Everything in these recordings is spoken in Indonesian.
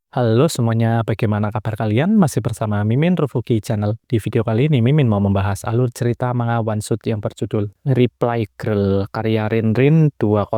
Halo semuanya, bagaimana kabar kalian? Masih bersama Mimin Revuki Channel. Di video kali ini Mimin mau membahas alur cerita manga one shot yang berjudul Reply Girl karya Rinrin 20001.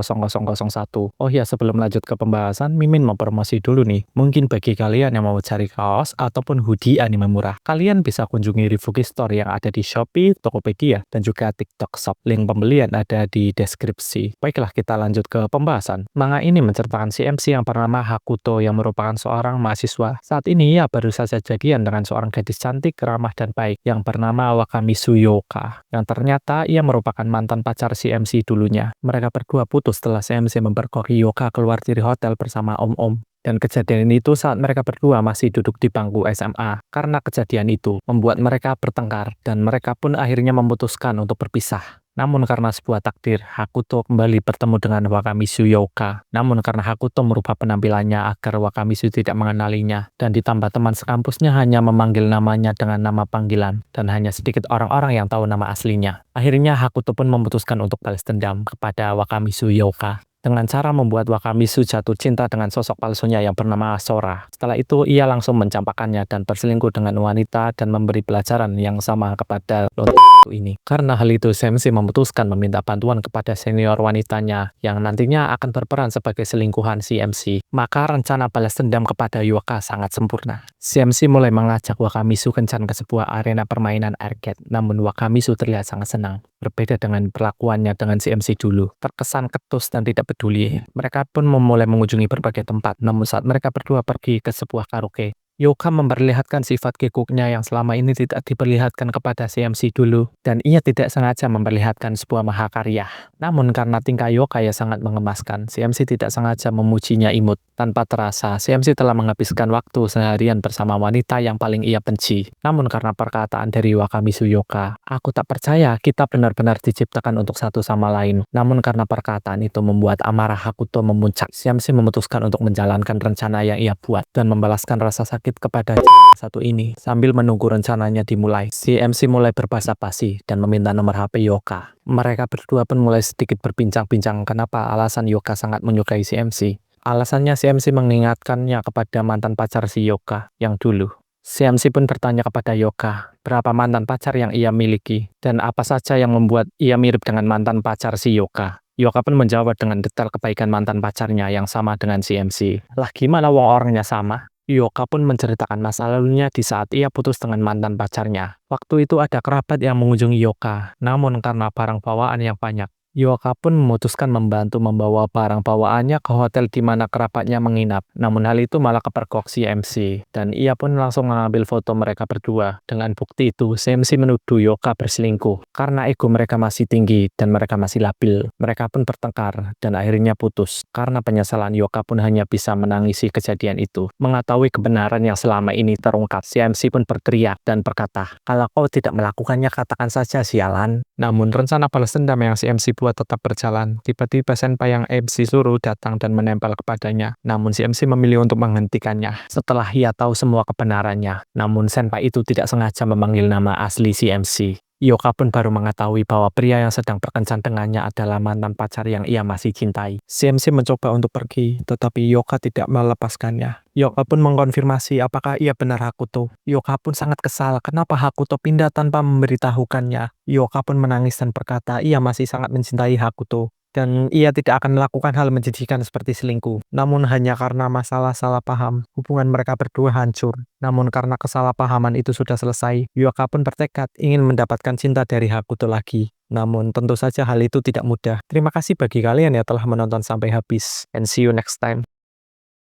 Oh ya, sebelum lanjut ke pembahasan, Mimin mau promosi dulu nih. Mungkin bagi kalian yang mau cari kaos ataupun hoodie anime murah, kalian bisa kunjungi Revuki Store yang ada di Shopee, Tokopedia, dan juga TikTok Shop. Link pembelian ada di deskripsi. Baiklah, kita lanjut ke pembahasan. Manga ini menceritakan si MC yang bernama Hakuto yang merupakan seorang mahasiswa. Saat ini ia baru saja jadian dengan seorang gadis cantik, ramah dan baik yang bernama Wakamizu Yoka. Yang ternyata ia merupakan mantan pacar si MC dulunya. Mereka berdua putus setelah si MC memperkoki Yoka keluar dari hotel bersama om-om. Dan kejadian itu saat mereka berdua masih duduk di bangku SMA. Karena kejadian itu membuat mereka bertengkar dan mereka pun akhirnya memutuskan untuk berpisah. Namun karena sebuah takdir, Hakuto kembali bertemu dengan Wakamizu Yoka. Namun karena Hakuto merubah penampilannya agar Wakamizu tidak mengenalinya, dan ditambah teman sekampusnya hanya memanggil namanya dengan nama panggilan, dan hanya sedikit orang-orang yang tahu nama aslinya. Akhirnya Hakuto pun memutuskan untuk balas dendam kepada Wakamizu Yoka dengan cara membuat Wakamizu jatuh cinta dengan sosok palsunya yang bernama Sora. Setelah itu, ia langsung mencampakkannya dan berselingkuh dengan wanita dan memberi pelajaran yang sama kepada lonte ini. Karena hal itu, Sensei memutuskan meminta bantuan kepada senior wanitanya yang nantinya akan berperan sebagai selingkuhan si MC. Maka rencana balas dendam kepada Yoka sangat sempurna. Si MC mulai mengajak Wakamizu kencan ke sebuah arena permainan arcade, namun Wakamizu terlihat sangat senang. Berbeda dengan perlakuannya dengan si MC dulu, terkesan ketus dan tidak peduli. Mereka pun memulai mengunjungi berbagai tempat, namun saat mereka berdua pergi ke sebuah karaoke, Yoka memperlihatkan sifat kekuknya yang selama ini tidak diperlihatkan kepada si MC dulu, dan ia tidak sengaja memperlihatkan sebuah mahakarya. Namun karena tingkah Yoka yang sangat mengemaskan, si MC tidak sengaja memujinya imut. Tanpa terasa, si MC telah menghabiskan waktu seharian bersama wanita yang paling ia benci. Namun karena perkataan dari Wakamizu Yoka, aku tak percaya kita benar-benar diciptakan untuk satu sama lain. Namun karena perkataan itu membuat amarah Hakuto memuncak, si MC memutuskan untuk menjalankan rencana yang ia buat dan membalaskan rasa sakit kepada satu ini. Sambil menunggu rencananya dimulai, si MC mulai berbasa-basi dan meminta nomor HP Yoka. Mereka berdua pun mulai sedikit berbincang-bincang kenapa alasan Yoka sangat menyukai si MC. Alasannya si MC mengingatkannya kepada mantan pacar si Yoka yang dulu. Si MC pun bertanya kepada Yoka, berapa mantan pacar yang ia miliki, dan apa saja yang membuat ia mirip dengan mantan pacar si Yoka. Yoka pun menjawab dengan detail kebaikan mantan pacarnya yang sama dengan si MC. Lah gimana wong orangnya sama? Yoka pun menceritakan masa lalunya di saat ia putus dengan mantan pacarnya. Waktu itu ada kerabat yang mengunjungi Yoka, namun karena barang bawaan yang banyak, Yoka pun memutuskan membantu membawa barang bawaannya ke hotel di mana kerabatnya menginap. Namun hal itu malah kepergok si MC, dan ia pun langsung mengambil foto mereka berdua. Dengan bukti itu, si MC menuduh Yoka berselingkuh. Karena ego mereka masih tinggi dan mereka masih labil, mereka pun bertengkar dan akhirnya putus. Karena penyesalan, Yoka pun hanya bisa menangisi kejadian itu. Mengetahui kebenaran yang selama ini terungkap, si MC pun berteriak dan berkata, kalau kau tidak melakukannya, katakan saja sialan. Namun rencana balas dendam yang si MC buat tetap berjalan. Tiba-tiba senpai yang MC suruh datang dan menempel kepadanya. Namun si MC memilih untuk menghentikannya setelah ia tahu semua kebenarannya. Namun senpai itu tidak sengaja memanggil nama asli si MC. Yoka pun baru mengetahui bahwa pria yang sedang berkencan dengannya adalah mantan pacar yang ia masih cintai. Si MC mencoba untuk pergi, tetapi Yoka tidak melepaskannya. Yoka pun mengkonfirmasi apakah ia benar Hakuto. Yoka pun sangat kesal kenapa Hakuto pindah tanpa memberitahukannya. Yoka pun menangis dan berkata ia masih sangat mencintai Hakuto. Dan ia tidak akan melakukan hal menjijikan seperti selingkuh. Namun hanya karena masalah salah paham, hubungan mereka berdua hancur. Namun karena kesalahpahaman itu sudah selesai, Yoka pun bertekad ingin mendapatkan cinta dari Hakuto lagi. Namun tentu saja hal itu tidak mudah. Terima kasih bagi kalian yang telah menonton sampai habis. And see you next time.